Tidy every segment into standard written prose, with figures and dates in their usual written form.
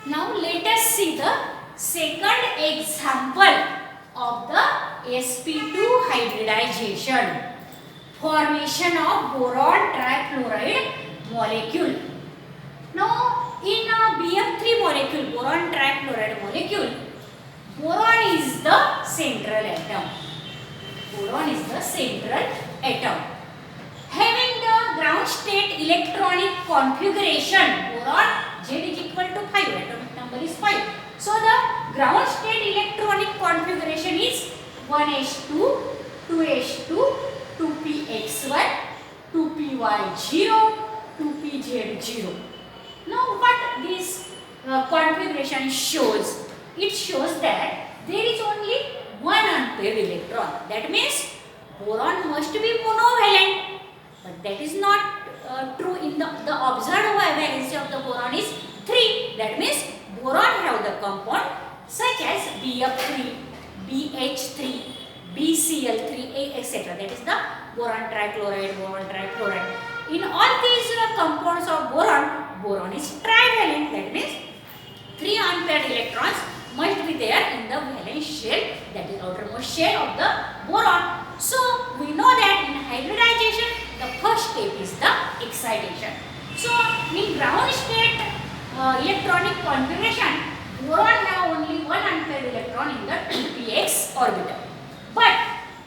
Now let us see the second example of the sp2 hybridization, formation of boron trifluoride molecule. Now in a BF3 molecule, boron trifluoride molecule, boron is the central atom. Boron is the central atom. Having the ground state electronic configuration, boron Z is equal to 5, atomic number is 5. So the ground state electronic configuration is 1s2, 2s2, 2px1, 2py0, 2pz0. Now what this configuration shows? It shows that there is only one unpaired electron. That means boron must be monovalent. But that is not true. In the observed valency of the boron is 3. That means boron have the compound such as BF3, BH3, BCl3, etc. That is the boron trichloride, boron trifluoride. In all these compounds of boron, boron is trivalent. That means 3 unpaired electrons must be there in the valence shell, that is outermost shell of the boron. So we know that in hybridization the first step is the excitation. So in ground state electronic configuration, boron have only one unpaired electron in the 2px orbital. But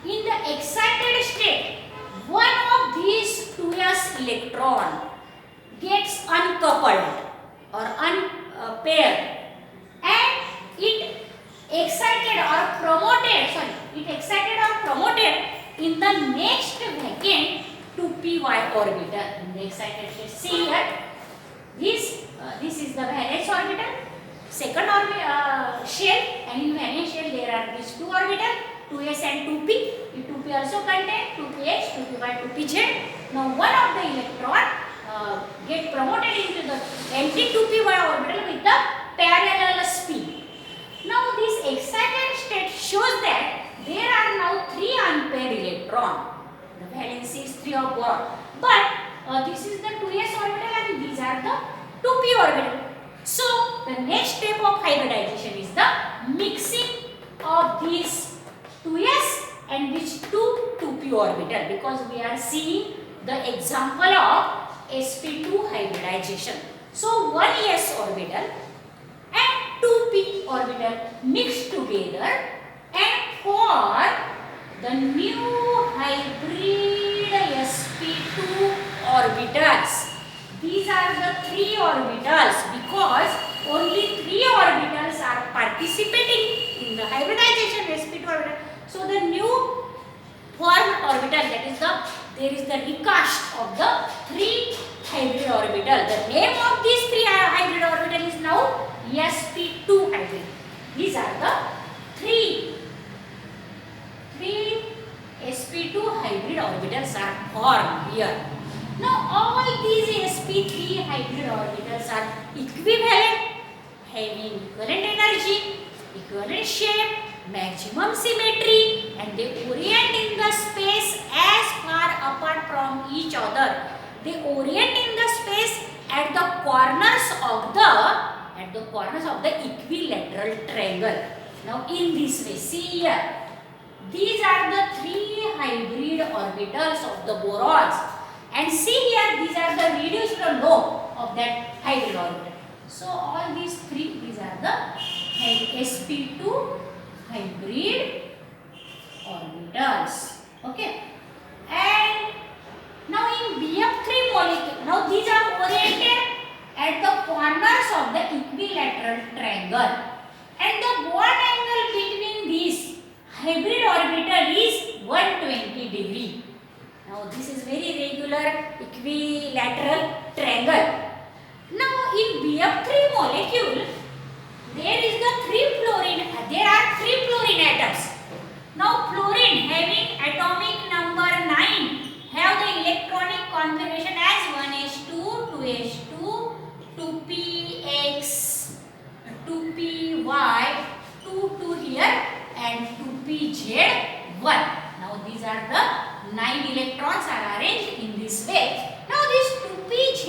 in the excited state, one of these 2s electron gets uncoupled or unpaired, and it excited or promoted in the next vacant 2py orbital. In the excited state, see here, this is the valence orbital, second shell, and in valence shell there are these two orbitals, 2s and 2p. The 2p also contain 2ph, 2py, 2pz. Now one of the electron get promoted into the empty 2py orbital with the parallel spin. Now this excited state shows that there are now 3 unpaired electrons. The valency is 3 of boron. But this is the 2s orbital and these are the 2p orbital. So the next step of hybridization is the mixing of these 2s and these 2p orbital, because we are seeing the example of sp2 hybridization. So 1s orbital and 2p orbital mixed together and for the new hybrid sp2 orbitals. These are the 3 orbitals, because only 3 orbitals are participating in the hybridization sp2 orbital. So the new formed orbital, that is there is the recast of the 3 hybrid orbital. The name of these 3 hybrid orbital is now sp2 hybrid. These are the 3 sp2 hybrid orbitals are formed here. Now all these sp3 hybrid orbitals are equivalent, having equivalent energy, equivalent shape, maximum symmetry, and they orient in the space as far apart from each other. They orient in the space at the corners of the equilateral triangle. Now in this way, see here, these are the 3 hybrid orbitals of the borons, and see here, these are the reduced lobe of that hybrid orbital. So all these 3, these are the sp2 hybrid orbitals. Okay, and now in BF3 molecule, now these are oriented at the corners of the equilateral triangle, and the bond angle between these hybrid orbital is 120 degree. Now this is very regular equilateral triangle. Now in BF3 molecule, there are 3 fluorine atoms. Now fluorine having atomic number 9 have the electronic configuration as 1s2, 2s2, 2px, 2py, 2 here and 2pz1. Now these are the 9 electrons are arranged in this way. Now this 2pz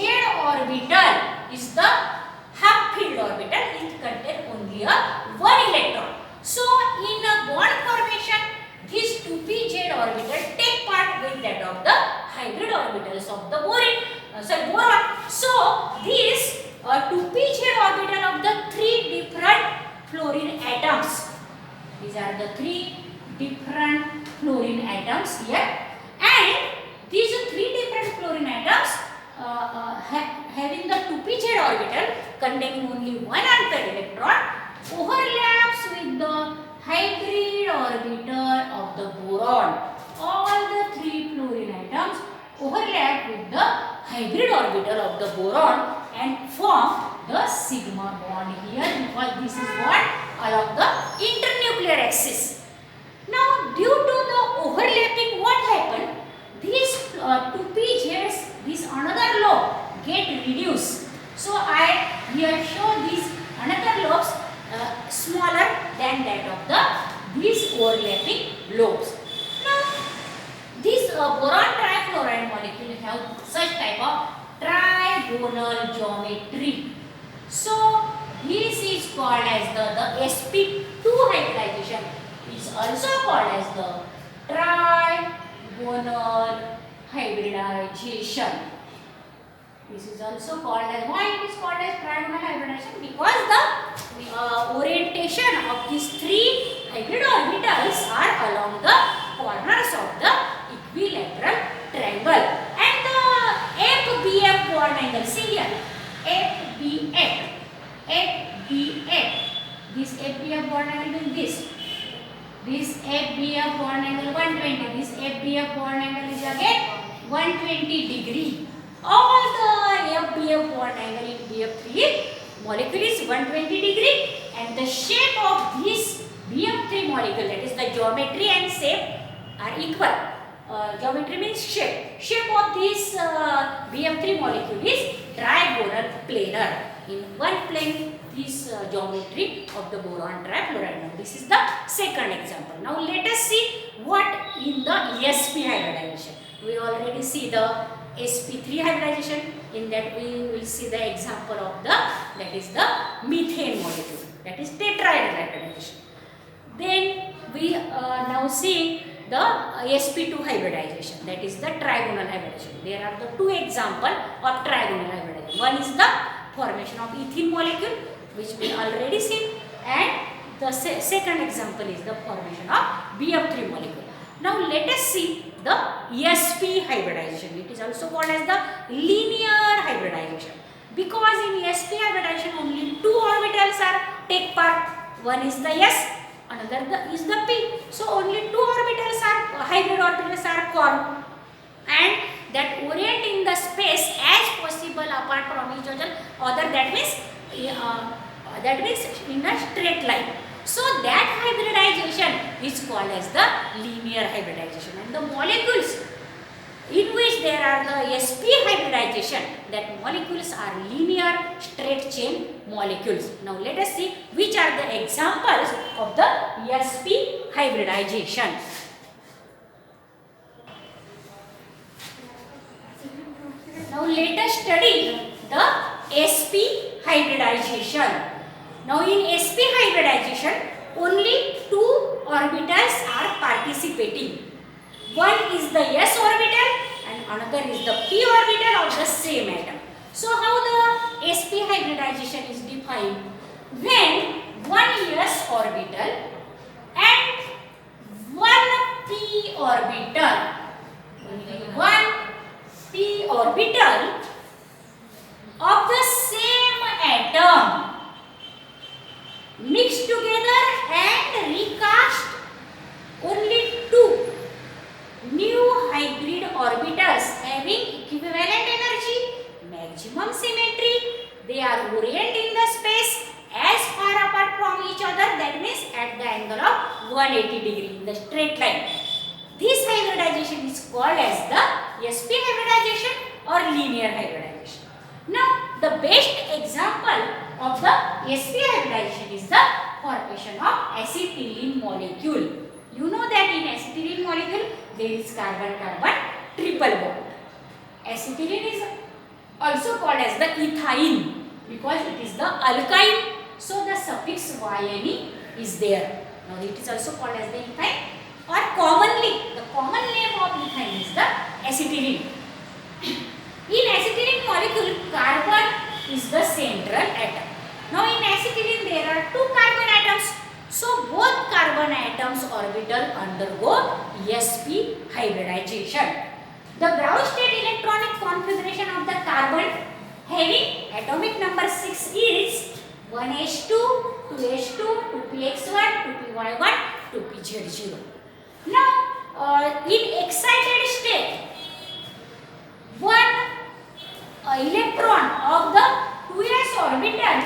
orbital is the half-filled orbital. It contains only one electron. So in a bond formation, these 2pz orbital take part with that of the hybrid orbitals of the boron. So these 2pz orbital of the three different fluorine atoms. These are the three different fluorine atoms here, and these three different fluorine atoms having the 2pz orbital containing only one unpaired electron overlaps with the hybrid orbital of the boron. All the three fluorine atoms overlap with the hybrid orbital of the boron and form the sigma bond here, because this is bond along the internuclear axis. Now due to the overlapping, what happened? These 2pz, this another lobe get reduced. So I here show these another lobes smaller than that of these overlapping lobes. Now this boron trifluoride molecule have such type of trigonal geometry. So this is called as the sp2 hybridization. Is also called as the trigonal hybridization. This is also called as, why it is called as trigonal hybridization? Because the orientation of these three hybrid orbitals are along the corners of the equilateral triangle. And the FBF bond angle, see here, FBF, this FBF bond angle is this. This FBF bond angle 120. This FBF bond angle is again 120 degree. All the FBF bond angle in BF3 molecule is 120 degree, and the shape of this BF3 molecule, that is the geometry and shape, are equal. Geometry means shape. Shape of this BF3 molecule is trigonal planar. In one plane, this geometry of the boron trifluoride. Now this is the second example. Now let us see what in the sp hybridization. We already see the sp3 hybridization. In that we will see the example of that is the methane molecule, that is tetrahedral hybridization. Then we now see the sp2 hybridization, that is the trigonal hybridization. There are the two examples of trigonal hybridization. One is the formation of ethene molecule, which we already seen, and the second example is the formation of BF3 molecule. Now let us see the sp hybridization. It is also called as the linear hybridization, because in sp hybridization only two orbitals are take part. One is the s, another is the p. So only two orbitals are hybrid orbitals are formed, and that orient in the space as possible apart from each other. That means in a straight line. So that hybridization is called as the linear hybridization. And the molecules in which there are the sp hybridization, that molecules are linear straight chain molecules. Now let us see which are the examples of the sp hybridization. Now let us study the sp hybridization. Now in sp hybridization only two orbitals are participating. One is the s orbital and another is the p orbital of the same atom. So how the sp hybridization is defined? When one s orbital and one p orbital, one p orbital of the same atom mixed together and recast only two new hybrid orbitals having equivalent energy, maximum symmetry. They are orient in the space as far apart from each other, that means at the angle of 180 degree in the straight line. This hybridization is called as the sp hybridization or linear hybridization. Now the best example of the sp hybridization is the formation of acetylene molecule. You know that in acetylene molecule there is carbon-carbon triple bond. Acetylene is also called as the ethyne because it is the alkyne. So the suffix yne is there. Now it is also called as the ethyne, or commonly the common name of ethyne is the acetylene. In acetylene molecule, carbon is the central atom. Now in acetylene there are two carbon atoms. So both carbon atoms orbital undergo sp hybridization. The ground state electronic configuration of the carbon having atomic number 6 is 1s2, 2s2, 2px1, 2py1, 2pz0. Now in excited state, one electron of the 2s orbital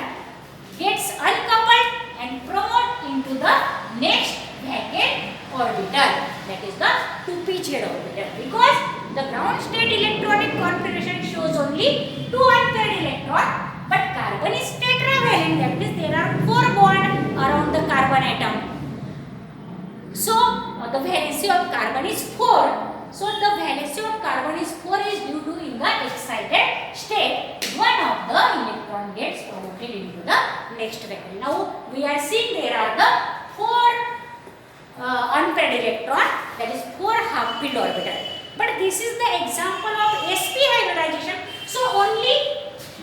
gets uncoupled and promoted into the next vacant orbital, that is the 2pz orbital, because the ground state electronic configuration shows only 2 unpaired electrons, but carbon is tetravalent, that means there are 4 bonds around the carbon atom. So the valency of carbon is 4. So the valency of carbon is 4 is due to in the excited state, one of the electron gets promoted into the next vector. Now we are seeing there are the 4 unpaired electron, that is 4 half-filled orbital. But this is the example of sp hybridization. So only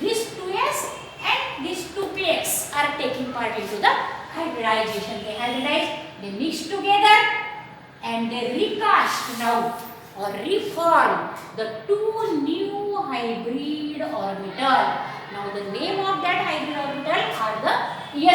these 2s and these 2px are taking part into the hybridization. They hybridize, they mix together, and they recast now or reform the 2 new hybrid orbital. Now the name of that hybrid orbital are the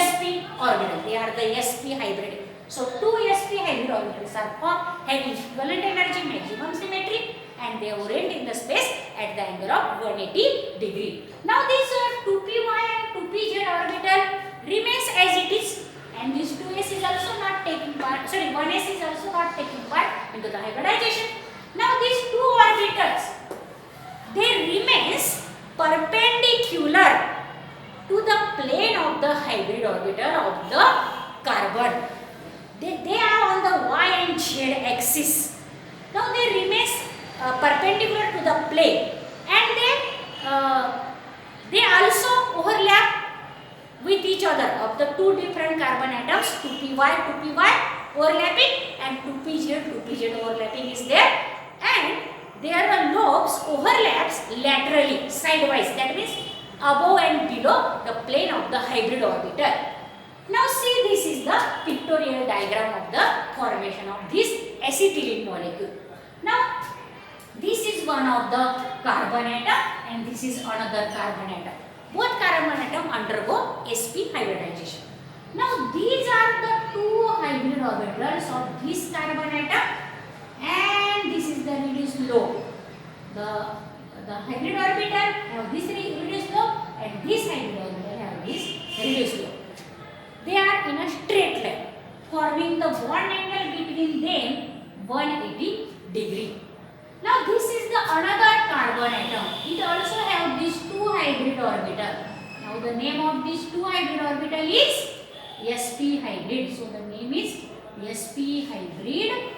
sp orbital. They are the sp hybrid. So 2 sp hybrid orbitals are formed having equivalent energy, maximum symmetry, and they orient in the space at the angle of 180 degree. Now this 2py and 2pz orbital remains as it is, and this 2s is also not taking part, sorry, 1s is also not taking part into the hybridization. Now these 2 orbitals, they remains perpendicular to the plane of the hybrid orbital of the carbon. They are on the y and z axis. Now they remains perpendicular to the plane, and they also overlap with each other of the 2 different carbon atoms, 2py overlapping and 2pz overlapping is there, and their lobes overlaps laterally, sidewise, that means above and below the plane of the hybrid orbital. Now see, this is the pictorial diagram of the formation of this acetylene molecule. Now this is one of the carbon atom and this is another carbon atom. Both carbon atom undergo sp hybridization. Now these are the 2 hybrid orbitals of this carbon atom, and this is the reduced lobe. The hybrid orbital have this reduced lobe and this hybrid orbital have this reduced lobe. They are in a straight line, forming the bond angle between them 180 degree. Now this is the another carbon atom. It also have these 2 hybrid orbital. Now the name of these 2 hybrid orbital is sp hybrid. So the name is sp hybrid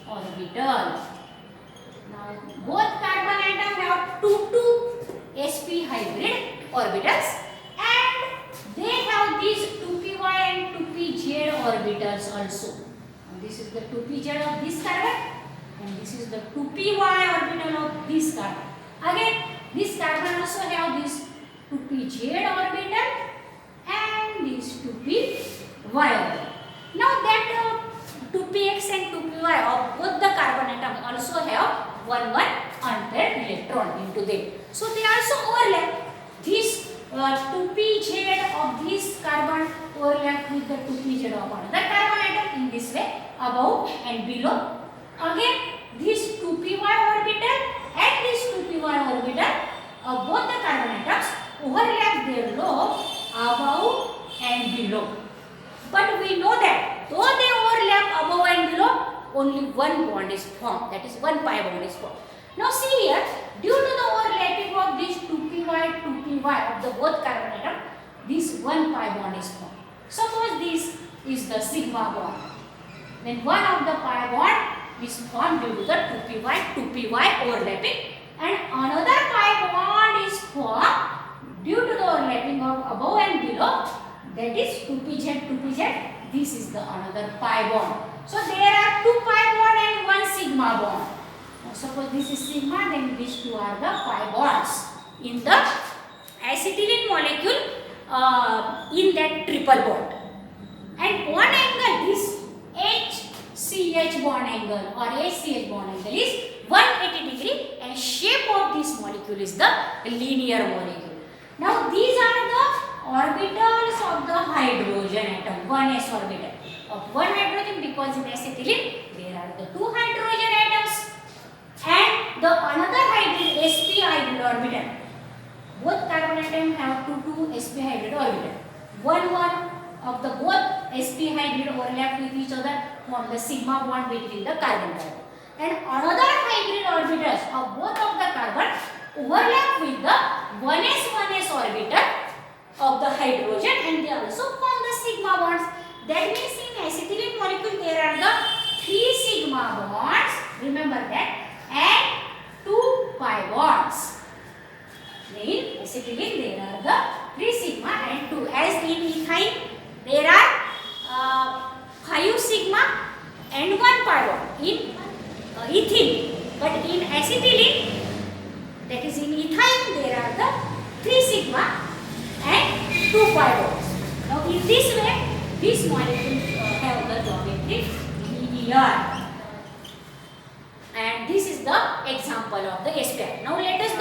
orbital. Now both carbon atom have 2 sp hybrid orbitals, and they have these 2py and 2pz orbitals also. And this is the 2pz of this carbon, and this is the 2py orbital of this carbon. Again, this carbon also have this 2pz orbital and this 2py orbital. Now that 2px and 2py of both the carbon atom also have one unpaired electron into them. So they also overlap. This 2pz of this carbon overlap with the 2pz of another carbon atom in this way, above and below. Again, this 2py orbital and this 2py orbital of both the carbon atoms overlap their lobe above and below. But we know that though they overlap above and below, only one bond is formed, that is one pi bond is formed. Now see here, due to the overlapping of these 2py, 2py of the both carbon atom, this one pi bond is formed. Suppose this is the sigma bond, then one of the pi bond is formed due to the 2py overlapping, and another pi bond is formed due to the overlapping of above and below, that is 2pz, 2pz. This is the another pi bond. So there are 2 pi bond and 1 sigma bond. Now suppose this is sigma, then these two are the pi bonds in the acetylene molecule, in that triple bond. And bond angle, this HCH bond angle or HCH bond angle is 180 degree, and shape of this molecule is the linear molecule. Now these are the orbitals of the hydrogen atom, 1s orbital of one hydrogen, because in acetylene there are the 2 hydrogen atoms, and the another hydrogen sp hybrid orbital. Both carbon atom have 2 sp hybrid orbital. One of the both sp hybrid overlap with each other, form the sigma bond between the carbon. And another hybrid orbitals of both of the carbon overlap with the 1s orbital of the hydrogen, and they also form the sigma bonds. That means in acetylene molecule there are the 3 sigma bonds, remember that, and 2 pi bonds. In acetylene there are the 3 sigma and 2. As in ethyne there are 5 sigma and 1 pi bond in ethene, but in acetylene, that is in ethyne, there are the 3 sigma and 2 pi bonds. Now in this way, this molecule have the geometry linear. And this is the example of the sp. Now let us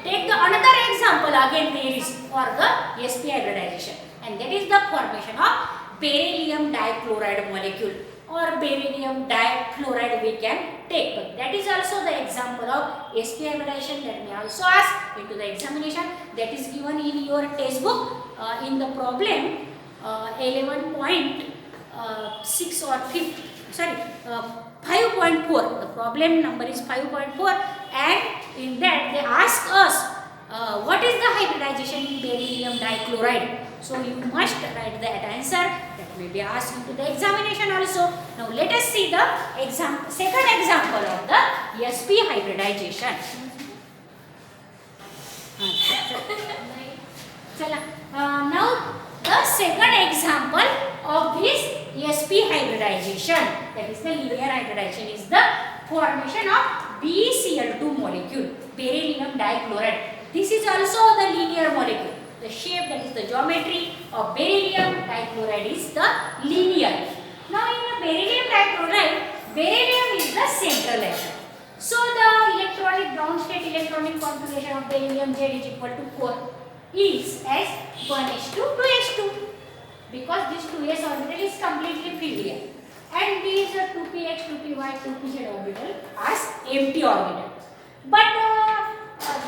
take the another example again there is for the sp hybridization, and that is the formation of beryllium dichloride molecule, or beryllium dichloride we can take, but that is also the example of sp hybridization that may also ask into the examination. That is given in your textbook in the problem 11.6 or 5.4. The problem number is 5.4, and in that they ask us what is the hybridization in beryllium dichloride. So you must write that answer, that may be asked into the examination also. Now let us see the second example of the sp hybridization. Now the second example of this sp hybridization, that is the linear hybridization, is the formation of BeCl2 molecule, beryllium dichloride. This is also the linear molecule. The shape, that is the geometry of beryllium dichloride, is the linear. Now in the beryllium dichloride, beryllium is the central atom. So the electronic ground state electronic configuration of beryllium Z is equal to 4 is as 1s2 2s2, because this 2s orbital is completely filled here, and these 2px 2py 2pz orbital as empty orbital. But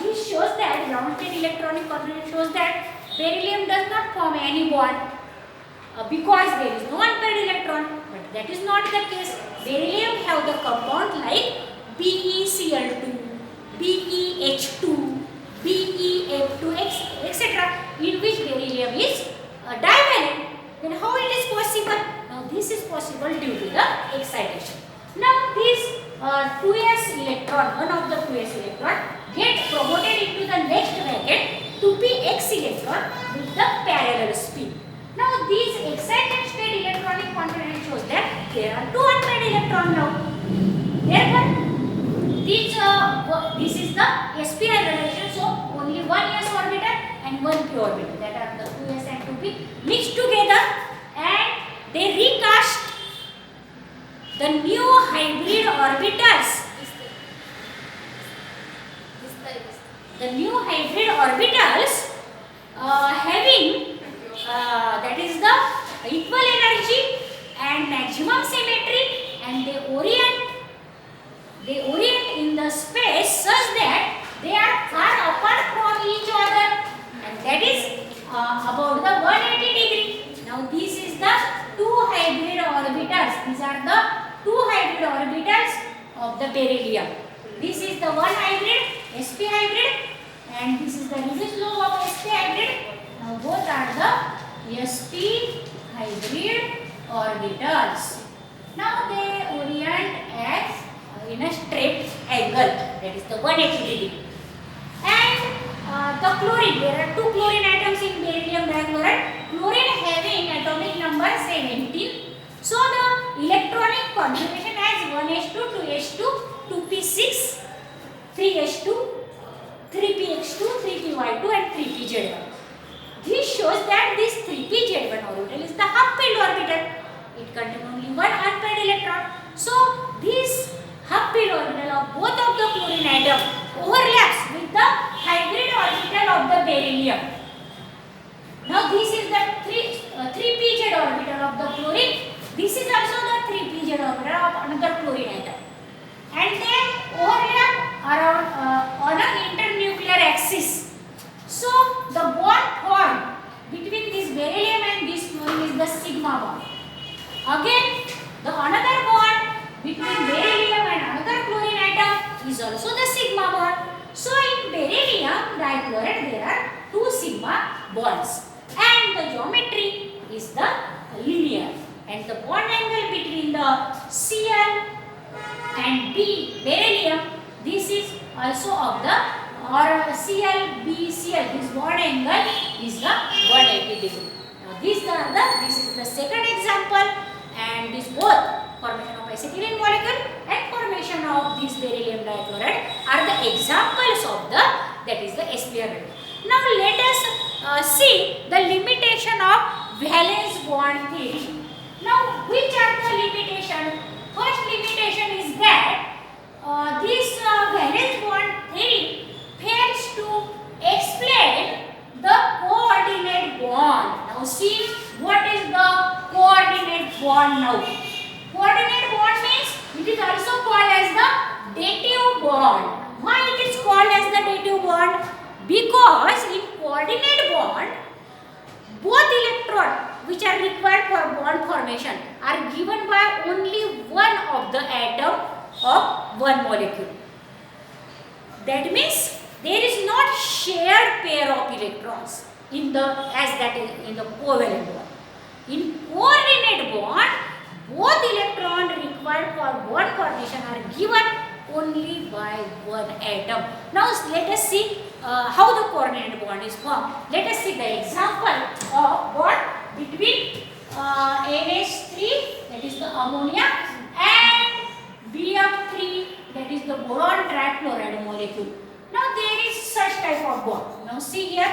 this shows that ground state electronic configuration shows that beryllium does not form any bond because there is no unpaired electron, but that is not the case. Beryllium have the compound like BeCl2, BeH2, BeF2, etc., in which beryllium is divalent. Then how it is possible? Now this is possible due to the excitation. Now this 2s electron, one of the 2s electron, get promoted into the next bracket 2px electron with the parallel spin. Now these excited state electronic configuration shows that there are 2 unpaired electrons now. Therefore, this is the sp hybridization, so only one s orbital and one p orbital, that are the 2s and 2p mixed together, and they recast the new hybrid orbitals. The new hybrid orbitals having that is the equal energy and maximum symmetry, and they orient in the space such that they are far apart from each other, and that is about the 180 degree. Now this is the 2 hybrid orbitals. These are the 2 hybrid orbitals of the beryllium. This is the one hybrid, sp hybrid, and this is the Lewis law of sp hybrid. Now both are the sp hybrid orbitals. Now they orient as in a straight angle, that is the 180 degree. And the chlorine, there are 2 chlorine atoms in beryllium dichloride. Chlorine having atomic number 17. So the electronic configuration as 1s2, 2s2, 2p6, 3s2, 3px2, 3py2 and 3pz1. This shows that this 3pz1 orbital is the half-filled orbital. It contains only one unpaired electron. So this half-filled orbital of both of the chlorine atom overlaps with the hybrid orbital of the beryllium. Now this is the 3pz orbital of the chlorine. This is also the 3pz orbital of another chlorine atom. And they overlap around on an internuclear axis. So the bond formed between this beryllium and this chlorine is the sigma bond. Again, the another bond between beryllium and another chlorine atom is also the sigma bond. So in beryllium dichloride there are 2 sigma bonds, and the geometry is the linear, and the bond angle between the Cl and B beryllium, this is also of the Cl BCl, this bond angle is the 180 degree. Now this is the second example, and this both formation of acetylene molecule and formation of this beryllium dichloride are the examples of the, that is the sp-r. Now let us see the limitation of valence bond theory. Now which are the limitation? First limitation is that this valence bond theory fails to explain the coordinate bond. Now see what is the coordinate bond now. Coordinate bond means it is also called as the dative bond. Why it is called as the dative bond? Because in coordinate bond, both electrons which are required for bond formation are given by only one of the atom of one molecule. That means there is not shared pair of electrons in the, as that is in the covalent bond. In coordinate bond, both electrons required for bond formation are given only by one atom. Now let us see how the coordinate bond is formed. Let us see the example of bond between NH3, that is the ammonia, and BF3, that is the boron trifluoride molecule. Now there is such type of bond. Now see here,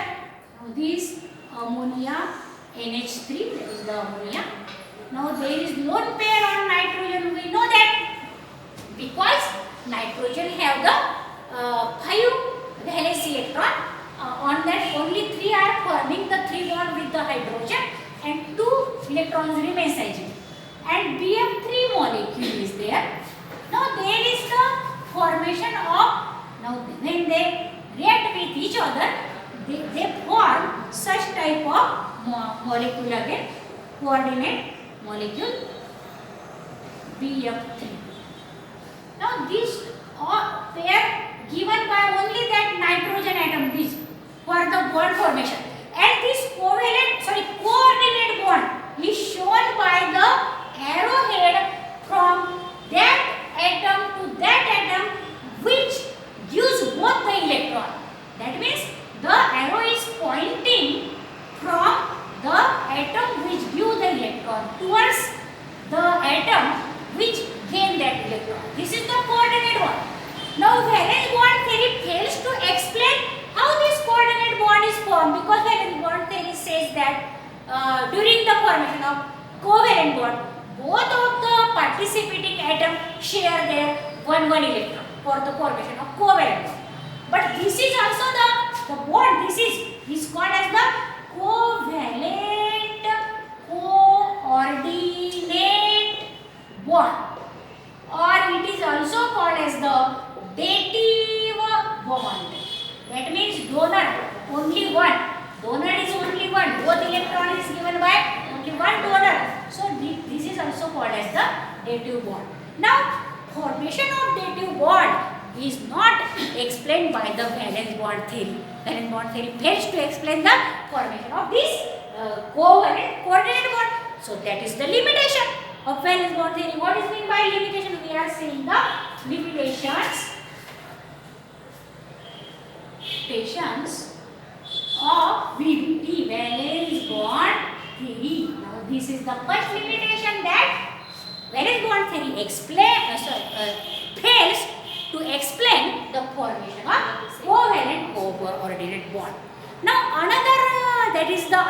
now this ammonia NH3, that is the ammonia. Now there is lone pair on nitrogen. We know that because nitrogen have the 5 valence electron. On that only 3 are forming the 3 bond with the hydrogen, and 2 electrons remains hydrogen. And BF3 molecule is there. Now there is the formation of, now when they react with each other, they form such type of molecule again, coordinate molecule BF3. Now this pair given by only that nitrogen atom, this for the bond formation, and this coordinate bond is shown by the arrowhead from that atom to that atom, which gives both the electron. That means the arrow is pointing from the atom which gives the electron towards the atom which gain that electron. This is the coordinate bond. Now valence bond theory fails to explain how this coordinate bond is formed, because valence bond theory says that during the formation of covalent bond, both of the participating atoms share their 1 electron for the formation of covalent bond. But this is also the bond, this is called as the covalent coordinate bond, or it is also called as the dative bond. That means donor only one, donor is only one, both electron is given by only one donor. So this is also called as the dative bond. Now formation of dative bond is not explained by the valence bond theory. Valence bond theory fails to explain the formation of this covalent coordinate bond. So that is the limitation of valence bond theory. What is meant by limitation? We are saying the limitations of VBT, valence bond theory. Now this is the first limitation that valence bond theory fails to explain the formation of covalent coordinate bond. Now another is the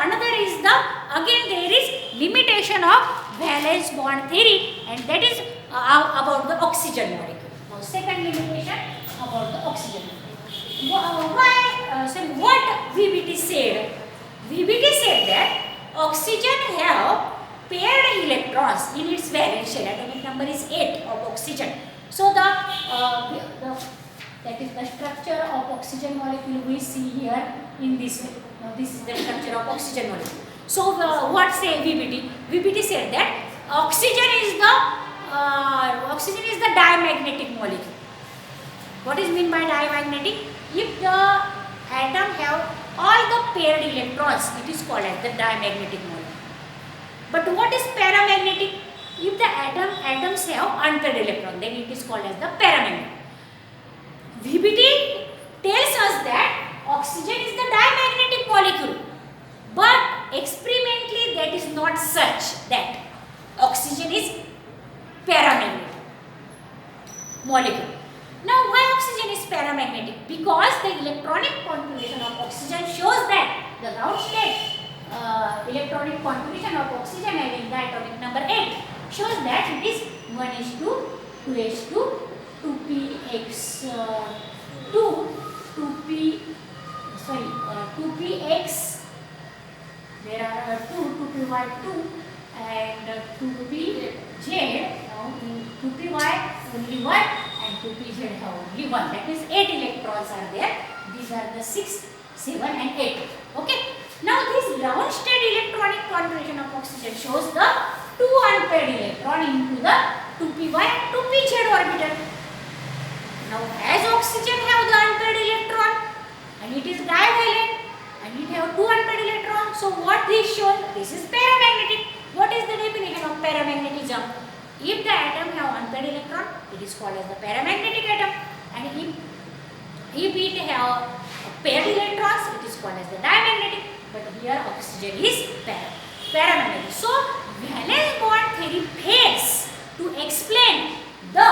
again there is limitation of valence bond theory, and that is about the oxygen molecule. Now second limitation about the oxygen molecule. What VBT said? VBT said that oxygen have paired electrons in its valence shell. Atomic number is 8 of oxygen. So that is the structure of oxygen molecule we see here in this way. Now this is the structure of oxygen molecule. So what say VBT? VBT said that oxygen is the diamagnetic molecule. What is mean by diamagnetic? If the atom have all the paired electrons, it is called as the diamagnetic molecule. But what is paramagnetic? If the atoms have unpaired electron, then it is called as the paramagnetic. VBT tells us that oxygen is the diamagnetic molecule, but experimentally that is not such that oxygen is paramagnetic molecule. Now why oxygen is paramagnetic? Because the electronic configuration of oxygen shows that the ground state electronic configuration of oxygen having the atomic number 8 shows that it is 1s2, 2s2, 2px, there are 2py2 and 2pz. Now 2py only 1 and 2pz have only 1. That means 8 electrons are there. These are the 6, 7 and 8. Okay. Now this ground state electronic configuration of oxygen shows the 2 unpaired electron into the 2py and 2pz orbital. Now as oxygen have the unpaired electron and it is divalent and it have 2 unpaired electrons, so what this shows? This is paramagnetic. What is the definition of paramagnetism? If the atom have unpaired electron, it is called as the paramagnetic atom, and if it have paired electrons, it is called as the diamagnetic. But here oxygen is paramagnetic. So valence bond theory fails to explain the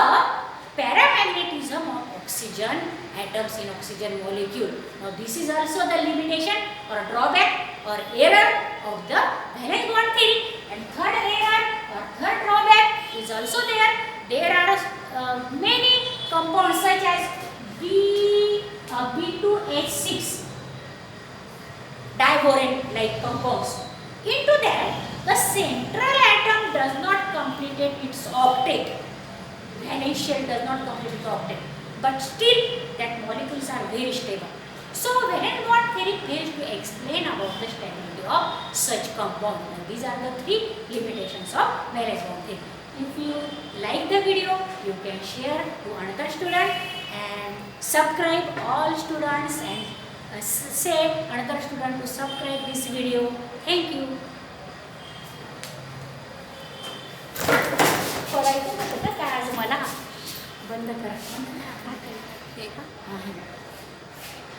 paramagnetism of oxygen atoms in oxygen molecule. Now this is also the limitation or drawback or error of the valence bond theory. And third error or third drawback is also there. There are many compounds such as B2H6 diboron like compounds. Into that the central atom does not complete its octet. Valence shell does not complete its octet, but still that molecules are very stable. So valence bond theory fails to explain about the stability of such compounds. And these are the 3 limitations of valence bond theory. If you like the video, you can share to another student and subscribe all students and say another student to subscribe this video. Thank you.